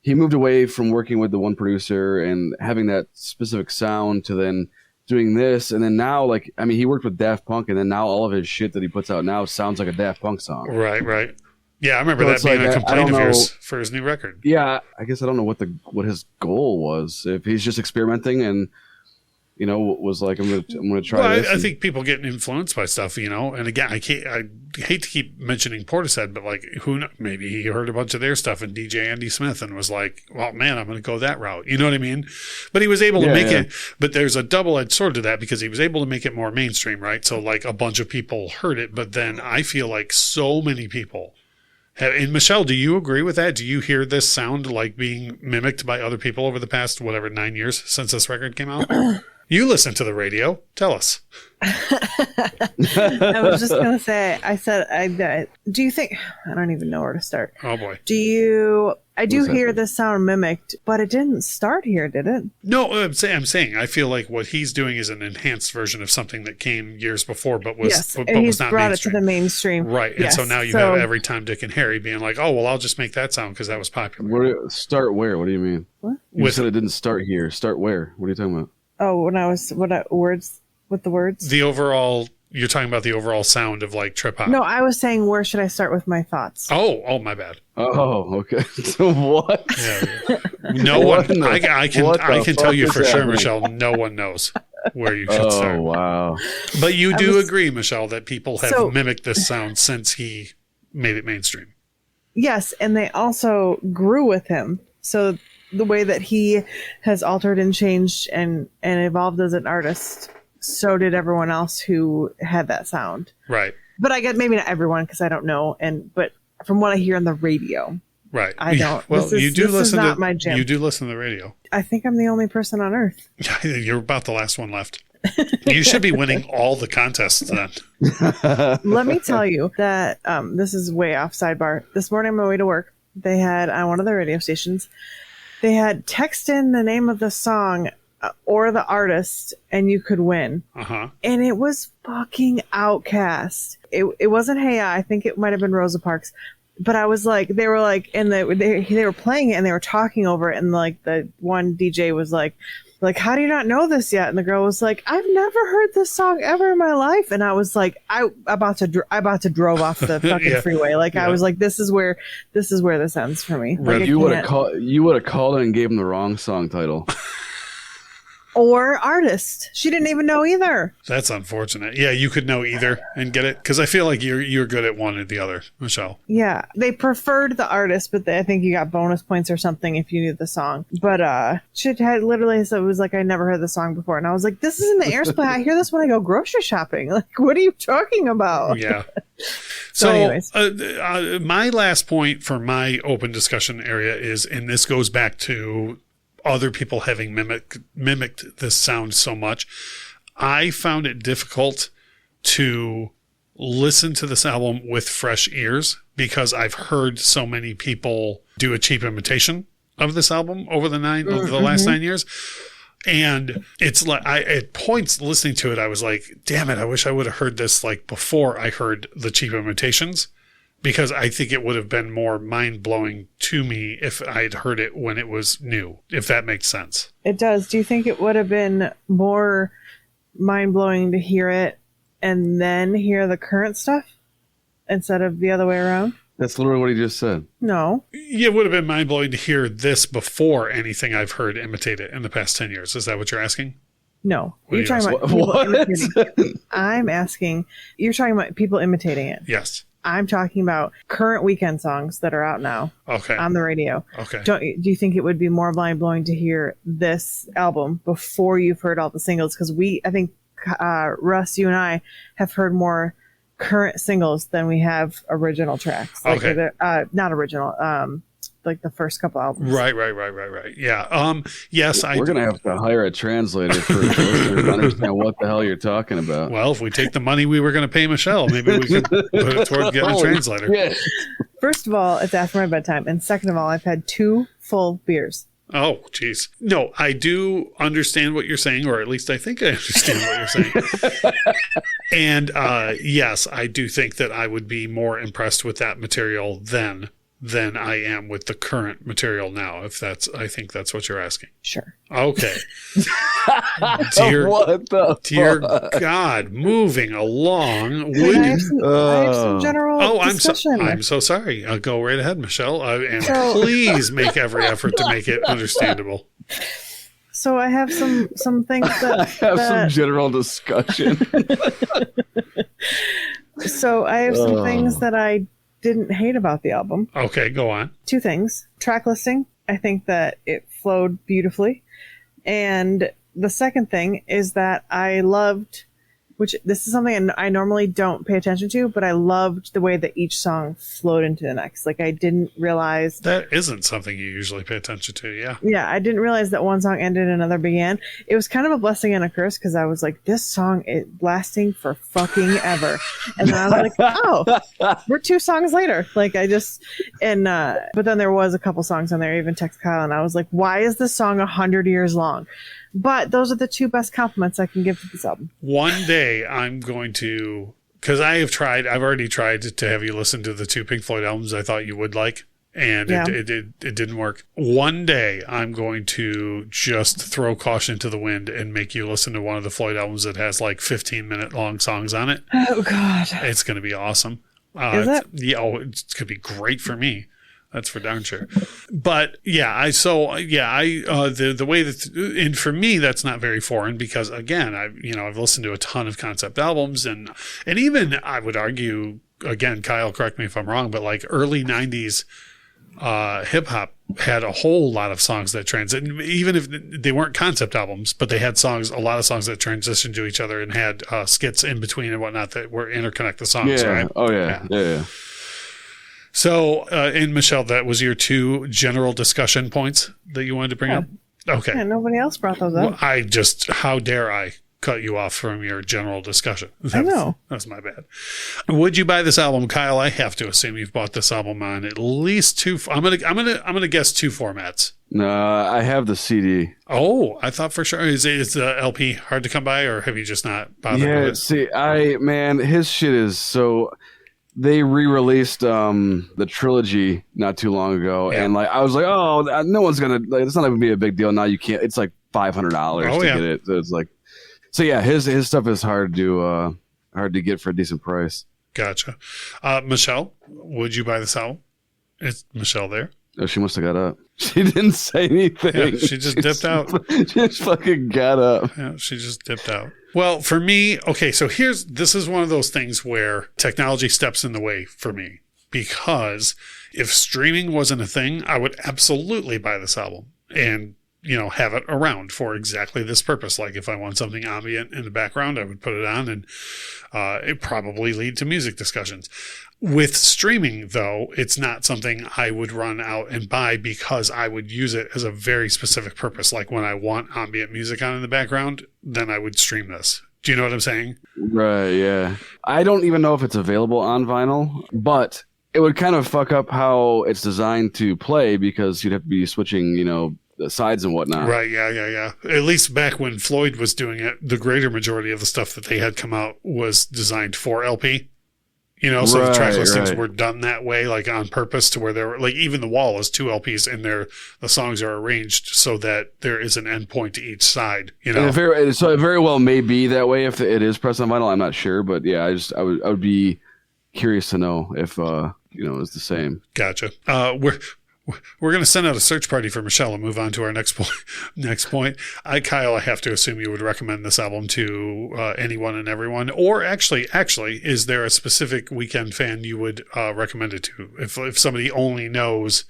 Speaker 4: he moved away from working with the one producer and having that specific sound to then doing this. And then now, he worked with Daft Punk, and then now all of his shit that he puts out now sounds like a Daft Punk song.
Speaker 2: Right. Yeah, I remember that being a complaint of yours for his new record.
Speaker 4: Yeah, I guess I don't know what his goal was. If he's just experimenting and, was like, I'm gonna try this.
Speaker 2: I think people get influenced by stuff, and again, I hate to keep mentioning Portishead, but who knows, maybe he heard a bunch of their stuff and DJ Andy Smith and was like, well, man, I'm going to go that route. You know what I mean? But he was able to make it, but there's a double-edged sword to that, because he was able to make it more mainstream, right? So a bunch of people heard it, but then I feel like so many people and Michelle, do you agree with that? Do you hear this sound being mimicked by other people over the past, 9 years since this record came out? You listen to the radio. Tell us.
Speaker 3: I was just going to say, do you think, I don't even know where to start.
Speaker 2: Oh boy.
Speaker 3: I do hear this sound mimicked, but it didn't start here, did it?
Speaker 2: No, I'm saying, I feel like what he's doing is an enhanced version of something that came years before, but was,
Speaker 3: yes,
Speaker 2: but
Speaker 3: and
Speaker 2: was not
Speaker 3: brought
Speaker 2: mainstream.
Speaker 3: It to the mainstream.
Speaker 2: Right. And so now you have every Time, Dick, and Harry being like, oh, well, I'll just make that sound because that was popular.
Speaker 4: Start where? What do you mean?
Speaker 3: What?
Speaker 4: You said it didn't start here. Start where? What are you talking about?
Speaker 3: Oh, what words? with the words.
Speaker 2: You're talking about the overall sound of like trip hop.
Speaker 3: No, I was saying, where should I start with my thoughts?
Speaker 2: Oh, my bad.
Speaker 4: Oh, okay. So what?
Speaker 2: Yeah. No one. I can tell you for sure,
Speaker 4: happening?
Speaker 2: Michelle. No one knows where you should start.
Speaker 4: Oh, wow.
Speaker 2: But you do agree, Michelle, that people have
Speaker 3: So-
Speaker 2: mimicked this sound since he made it mainstream.
Speaker 3: Yes, and they also grew with him. So the way that he has altered and changed and evolved as an artist, so did everyone else who had that sound.
Speaker 2: Right.
Speaker 3: But I get maybe not everyone because I don't know. But from what I hear on the radio,
Speaker 2: Right.
Speaker 3: I don't.
Speaker 2: Well,
Speaker 3: this is not my jam.
Speaker 2: You do listen to the radio.
Speaker 3: I think I'm the only person on earth.
Speaker 2: You're about the last one left. You should be winning all the contests then.
Speaker 3: Let me tell you that this is way off sidebar. This morning on my way to work, they had on one of the radio stations, they had text in the name of the song or the artist and you could win.
Speaker 2: Uh-huh.
Speaker 3: And it was fucking Outcast. It wasn't Hey I think it might have been Rosa Parks. But I was like, they were like, and they were playing it and they were talking over it. And like the one DJ was like, how do you not know this yet? And the girl was like, I've never heard this song ever in my life. And I was like, I about to drove off the fucking
Speaker 2: Yeah.
Speaker 3: freeway. Like I was like, this is where this ends for me. Like,
Speaker 4: You would have called it and gave him the wrong song title.
Speaker 3: or artist. She didn't even know either.
Speaker 2: That's unfortunate. Yeah, you could know either and get it because I feel like you're good at one or the other, Michelle.
Speaker 3: Yeah, they preferred the artist, but I think you got bonus points or something if you knew the song. But she had literally said it was like I never heard the song before, and I was like, this is in the air supply. I hear this when I go grocery shopping. Like, what are you talking about?
Speaker 2: Yeah.
Speaker 3: So
Speaker 2: So,
Speaker 3: anyways.
Speaker 2: my last point for my open discussion area is, and this goes back to other people having mimicked this sound so much. I found it difficult to listen to this album with fresh ears because I've heard so many people do a cheap imitation of this album over the last 9 years. And it's like, at points listening to it, I was like, damn it, I wish I would have heard this like before I heard the cheap imitations, because I think it would have been more mind blowing to me if I'd heard it when it was new, if that makes sense.
Speaker 3: It does. Do you think it would have been more mind blowing to hear it and then hear the current stuff instead of the other way around?
Speaker 4: That's literally what he just said.
Speaker 3: No.
Speaker 2: Yeah, it would have been mind blowing to hear this before anything I've heard imitate it in the past 10 years. Is that what you're asking?
Speaker 3: No.
Speaker 2: What are
Speaker 3: You're
Speaker 2: you
Speaker 3: talking about people imitating. I'm asking, you're talking about people imitating it.
Speaker 2: Yes.
Speaker 3: I'm talking about current Weeknd songs that are out now
Speaker 2: Okay.
Speaker 3: on the radio.
Speaker 2: Okay.
Speaker 3: Do you think it would be more mind blowing to hear this album before you've heard all the singles? Because I think Russ, you and I have heard more current singles than we have original tracks. Like
Speaker 2: Okay.
Speaker 3: not original. Like the first couple albums.
Speaker 2: Right. Yeah. Yes,
Speaker 4: We're going to have to hire a translator for listeners to understand what the hell you're talking about.
Speaker 2: Well, if we take the money we were going to pay Michelle, maybe we could put it toward getting a translator.
Speaker 4: Yeah.
Speaker 3: First of all, it's after my bedtime. And second of all, I've had 2 full beers.
Speaker 2: Oh, geez. No, I do understand what you're saying, or at least I think I understand what you're saying. And yes, I do think that I would be more impressed with that material then than I am with the current material now, I think that's what you're asking.
Speaker 3: Sure.
Speaker 2: Okay. Dear God, moving along.
Speaker 3: I have some general discussion.
Speaker 2: I'm so sorry. Go right ahead, Michelle. And please make every effort to make it understandable.
Speaker 3: So I have some things that
Speaker 4: Some general discussion.
Speaker 3: So I have some things that I didn't hate about the album.
Speaker 2: Okay, go on.
Speaker 3: 2 things. Track listing. I think that it flowed beautifully. And the second thing is that I loved, which this is something I normally don't pay attention to, but I loved the way that each song flowed into the next. Like I didn't realize
Speaker 2: that isn't something you usually pay attention to. Yeah.
Speaker 3: Yeah. I didn't realize that one song ended and another began. It was kind of a blessing and a curse because I was like, this song is lasting for fucking ever. And then I was like, oh, we're 2 songs later. Like but then there was a couple songs on there, even Tex Kyle. And I was like, why is this song 100 years long? But those are the 2 best compliments I can give to this album.
Speaker 2: One day I'm going to, because I've already tried to have you listen to the 2 Pink Floyd albums I thought you would like. and it didn't work. One day I'm going to just throw caution to the wind and make you listen to one of the Floyd albums that has like 15-minute long songs on it.
Speaker 3: Oh God.
Speaker 2: It's going to be awesome.
Speaker 3: Is it?
Speaker 2: Yeah, it's going to be great for me. That's for darn sure. But yeah, the way that, and for me, that's not very foreign because again, I've listened to a ton of concept albums and even I would argue, again, Kyle, correct me if I'm wrong, but like early 90s hip hop had a whole lot of songs that transitioned, even if they weren't concept albums, but they had a lot of songs that transitioned to each other and had skits in between and whatnot that were interconnect the songs, right?
Speaker 4: Oh yeah.
Speaker 2: So, and Michelle, that was your 2 general discussion points that you wanted to bring up? Okay.
Speaker 3: Yeah, nobody else brought those up.
Speaker 2: Well, how dare I cut you off from your general discussion?
Speaker 3: I know.
Speaker 2: That's my bad. Would you buy this album, Kyle? I have to assume you've bought this album on at least 2. I'm gonna guess 2 formats.
Speaker 4: No, I have the CD.
Speaker 2: Oh, I thought for sure. Is the LP hard to come by, or have you just not bothered with it?
Speaker 4: See, his shit is so. They re-released the trilogy not too long ago, and like I was like, oh, no one's gonna like. It's not gonna be a big deal now. You can't. It's like $500 to get it. So it's like, his stuff is hard to get for a decent price.
Speaker 2: Gotcha. Michelle, would you buy this album? Is Michelle there?
Speaker 4: Oh, she must have got up. She didn't say anything.
Speaker 2: Yeah, she just dipped out.
Speaker 4: She just fucking got up.
Speaker 2: Yeah, she just dipped out. Well, for me, okay, so this is one of those things where technology steps in the way for me, because if streaming wasn't a thing, I would absolutely buy this album and, have it around for exactly this purpose. Like if I want something ambient in the background, I would put it on and it probably lead to music discussions. With streaming, though, it's not something I would run out and buy because I would use it as a very specific purpose. Like when I want ambient music on in the background, then I would stream this. Do you know what I'm saying?
Speaker 4: Right, yeah. I don't even know if it's available on vinyl, but it would kind of fuck up how it's designed to play because you'd have to be switching, the sides and whatnot.
Speaker 2: Right, yeah. At least back when Floyd was doing it, the greater majority of the stuff that they had come out was designed for LP. So the track listings were done that way, like on purpose, to where there were like even the wall is 2 LPs, and the songs are arranged so that there is an endpoint to each side.
Speaker 4: So it very well may be that way if it is pressed on vinyl. I'm not sure, but yeah, I would be curious to know if it's the same.
Speaker 2: Gotcha. We're going to send out a search party for Michelle and move on to our next point. Kyle, I have to assume you would recommend this album to anyone and everyone. Or actually, is there a specific Weeknd fan you would recommend it to? If somebody only knows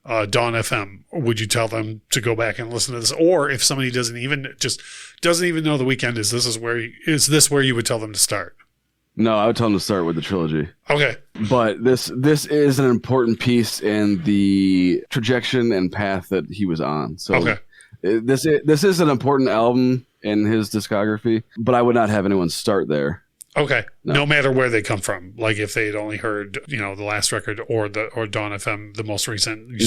Speaker 2: Dawn FM, would you tell them to go back and listen to this? Or if somebody doesn't even know the Weeknd, is this where you would tell them to start?
Speaker 4: No, I would tell them to start with the trilogy.
Speaker 2: Okay.
Speaker 4: But this is an important piece in the trajectory and path that he was on. So
Speaker 2: okay.
Speaker 4: This is an important album in his discography, but I would not have anyone start there.
Speaker 2: Okay. No matter where they come from. Like if they had only heard, the last record or Dawn FM, the most recent.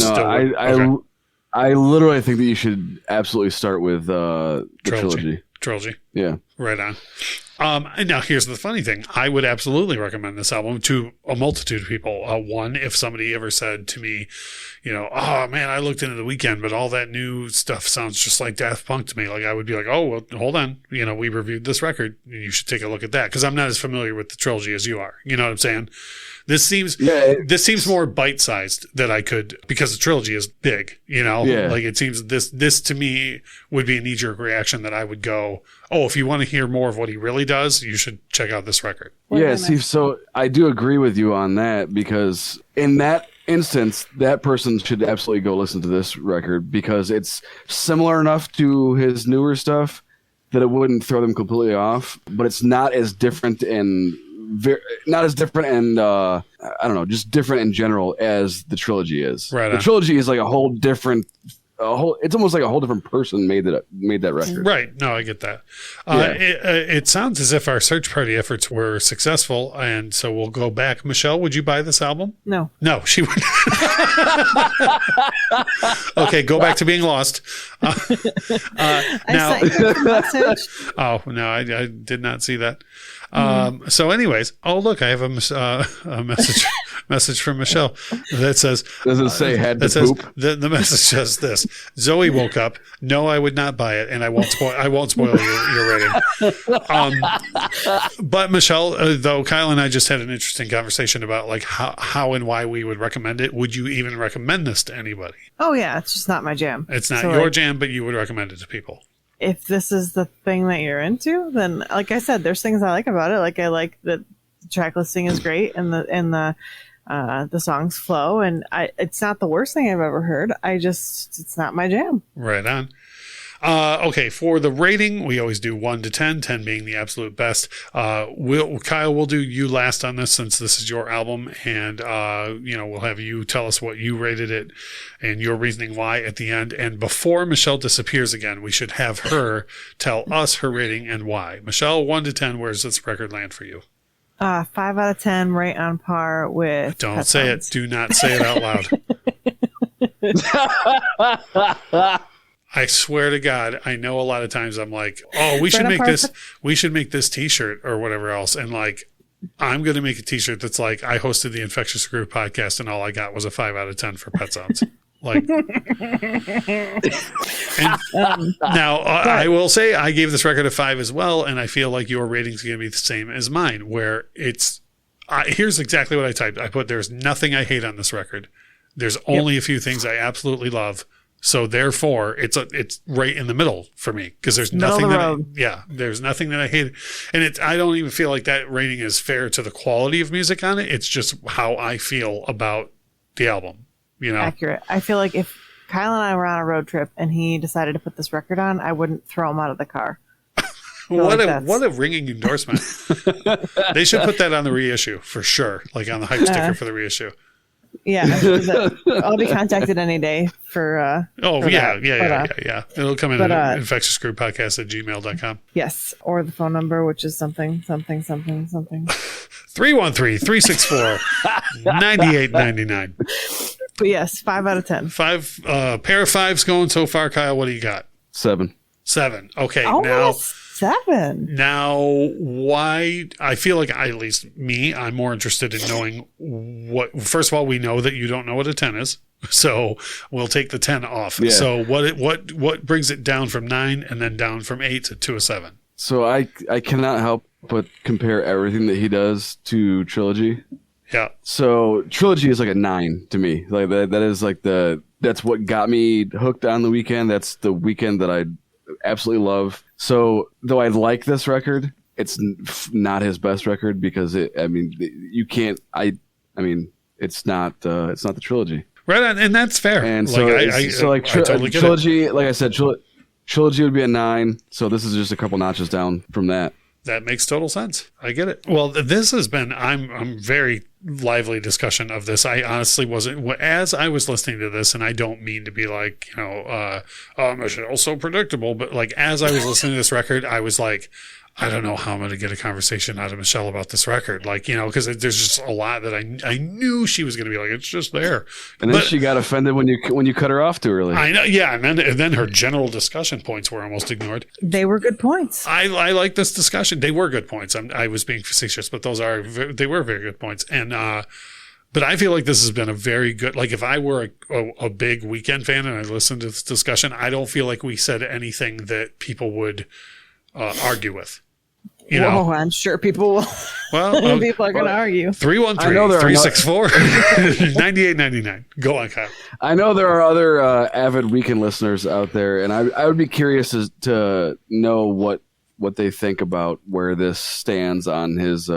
Speaker 4: I literally think that you should absolutely start with the trilogy.
Speaker 2: Trilogy.
Speaker 4: Yeah.
Speaker 2: Right on. And now here's the funny thing. I would absolutely recommend this album to a multitude of people. One, if somebody ever said to me, oh man, I looked into the Weeknd, but all that new stuff sounds just like Daft Punk to me. Like I would be like, oh, well, hold on. We reviewed this record. You should take a look at that. Cause I'm not as familiar with the trilogy as you are. You know what I'm saying? This seems more bite-sized that I could, because the trilogy is big, like it seems this to me would be a knee-jerk reaction that I would go, oh, if you want to hear more of what he really does, you should check out this record.
Speaker 4: Yeah, Steve, so I do agree with you on that, because in that instance, that person should absolutely go listen to this record because it's similar enough to his newer stuff that it wouldn't throw them completely off, but it's not as different and I don't know, just different in general as the trilogy is.
Speaker 2: Right.
Speaker 4: The trilogy is like it's almost like a whole different person made that record.
Speaker 2: Right. No, I get that. It sounds as if our search party efforts were successful, and so we'll go back. Michelle, would you buy this album?
Speaker 3: No.
Speaker 2: No, she would. Okay, go back to being lost. Now,
Speaker 3: I sent you a message.
Speaker 2: Oh no, I did not see that. So anyways, look, I have a message from Michelle that says,
Speaker 4: does it say had to poop?
Speaker 2: The message says this: Zoe woke up. No, I would not buy it, and I won't spoil your rating. But Michelle, though Kyle and I just had an interesting conversation about like how and why we would recommend it. Would you even recommend this to anybody?
Speaker 3: Oh yeah, it's just not my jam.
Speaker 2: It's not your jam, but you would recommend it to people.
Speaker 3: If this is the thing that you're into, then like I said, there's things I like about it. Like I like that the track listing is great and the songs flow, and it's not the worst thing I've ever heard. It's not my jam.
Speaker 2: Right on. Okay, for the rating, we always do 1 to 10, 10 being the absolute best. Kyle, we'll do you last on this since this is your album, and we'll have you tell us what you rated it and your reasoning why at the end. And before Michelle disappears again, we should have her tell us her rating and why. Michelle, 1 to 10, where's this record land for you?
Speaker 3: 5 out of 10, right on par with.
Speaker 2: Don't say it. Do not say it out loud. I swear to God, I know a lot of times I'm like, we should make this t-shirt or whatever else. And like, I'm going to make a t-shirt that's like, I hosted the Infectious Groove podcast and all I got was a 5 out of 10 for Pet Sounds. Like, I will say I gave this record a 5 as well. And I feel like your rating's going to be the same as mine, where here's exactly what I typed. I put, there's nothing I hate on this record. There's only a few things I absolutely love. So therefore, it's right in the middle for me because there's nothing there's nothing that I hate, and I don't even feel like that rating is fair to the quality of music on it. It's just how I feel about the album.
Speaker 3: Accurate. I feel like if Kyle and I were on a road trip and he decided to put this record on, I wouldn't throw him out of the car.
Speaker 2: What a ringing endorsement! They should put that on the reissue for sure, like on the hype sticker for the reissue.
Speaker 3: Yeah, I'll be contacted any day for.
Speaker 2: Yeah. It'll come in at infectiousgroovepodcast@gmail.com.
Speaker 3: Yes, or the phone number, which is something.
Speaker 2: 313-364-9899.
Speaker 3: But yes, 5 out of 10.
Speaker 2: 5 pair of 5s going so far. Kyle, what do you got?
Speaker 4: 7.
Speaker 2: 7. Okay,
Speaker 3: now 7.
Speaker 2: Now, why? I feel like I'm more interested in knowing what. First of all, we know that you don't know what a 10 is, so we'll take the 10 off. Yeah. So what brings it down from 9 and then down from 8 to a 7?
Speaker 4: So I cannot help but compare everything that he does to Trilogy.
Speaker 2: Yeah.
Speaker 4: So Trilogy is like a 9 to me. Like that is like that's what got me hooked on The Weeknd. That's the Weeknd that I absolutely love. So though I like this record, it's not his best record because it's not the Trilogy.
Speaker 2: Right on, and that's fair.
Speaker 4: And so I totally get Trilogy, it. Like I said, Trilogy would be a 9. So this is just a couple notches down from that.
Speaker 2: That makes total sense. I get it. Well, this has been I'm very lively discussion of this. I honestly wasn't, as I was listening to this, and I don't mean to be like, Michelle's so predictable, but like as I was listening to this record, I was like, I don't know how I'm going to get a conversation out of Michelle about this record. Like, because there's just a lot that I knew she was going to be like, it's just there.
Speaker 4: And then she got offended when you cut her off too early.
Speaker 2: I know. Yeah. And then her general discussion points were almost ignored.
Speaker 3: They were good points.
Speaker 2: I like this discussion. They were good points. I was being facetious, but they were very good points. And, but I feel like this has been a very good, like if I were a big Weeknd fan and I listened to this discussion, I don't feel like we said anything that people would argue with.
Speaker 3: I'm sure people will.
Speaker 2: Well,
Speaker 3: people are going to argue.
Speaker 2: 313-364-9899. Go on, Kyle.
Speaker 4: I know there are other avid Weeknd listeners out there, and I would be curious to know what they think about where this stands on his.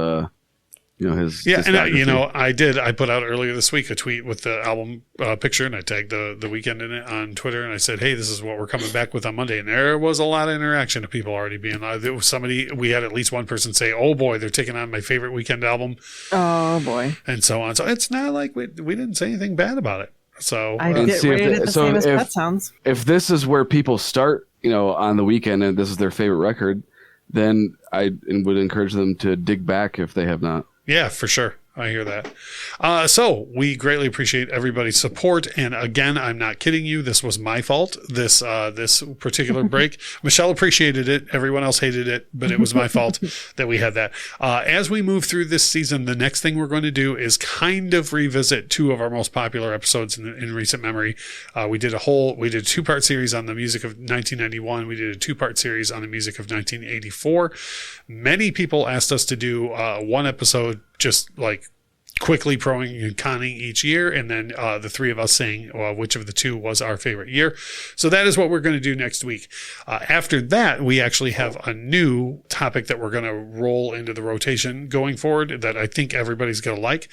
Speaker 4: His
Speaker 2: and I put out earlier this week a tweet with the album picture, and I tagged the Weeknd in it on Twitter, and I said, hey, this is what we're coming back with on Monday. And there was a lot of interaction of people already being there was we had at least one person say, oh boy, they're taking on my favorite Weeknd album.
Speaker 3: Oh boy.
Speaker 2: And so on. So it's not like we didn't say anything bad about it. So
Speaker 3: I did rate it the same as Pet Sounds.
Speaker 4: If this is where people start, on the Weeknd and this is their favorite record, then I would encourage them to dig back if they have not.
Speaker 2: Yeah, for sure. I hear that. So we greatly appreciate everybody's support. And again, I'm not kidding you. This was my fault. This particular break. Michelle appreciated it. Everyone else hated it, but it was my fault that we had that. As we move through this season, the next thing we're going to do is kind of revisit 2 of our most popular episodes in recent memory. We did a 2-part series on the music of 1991. We did a 2-part series on the music of 1984. Many people asked us to do 1 episode just like quickly proing and conning each year, and then the 3 of us saying which of the 2 was our favorite year. So that is what we're going to do next week. After that, we actually have a new topic that we're going to roll into the rotation going forward that I think everybody's going to like.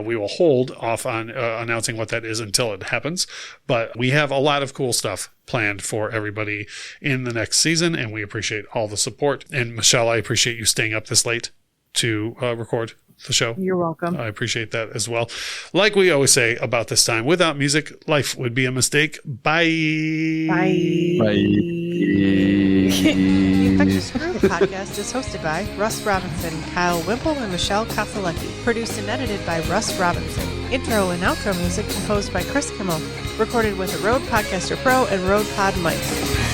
Speaker 2: We will hold off on announcing what that is until it happens, but we have a lot of cool stuff planned for everybody in the next season, and we appreciate all the support. And Michelle, I appreciate you staying up this late to record the show.
Speaker 3: You're welcome.
Speaker 2: I appreciate that as well. Like we always say about this time, without music, life would be a mistake. Bye.
Speaker 3: Bye.
Speaker 9: The Infectious Groove podcast is hosted by Russ Robinson, Kyle Wimple, and Michelle Casalecki. Produced and edited by Russ Robinson. Intro and outro music composed by Chris Kimmel. Recorded with a Rode Podcaster Pro and Rode Pod mics.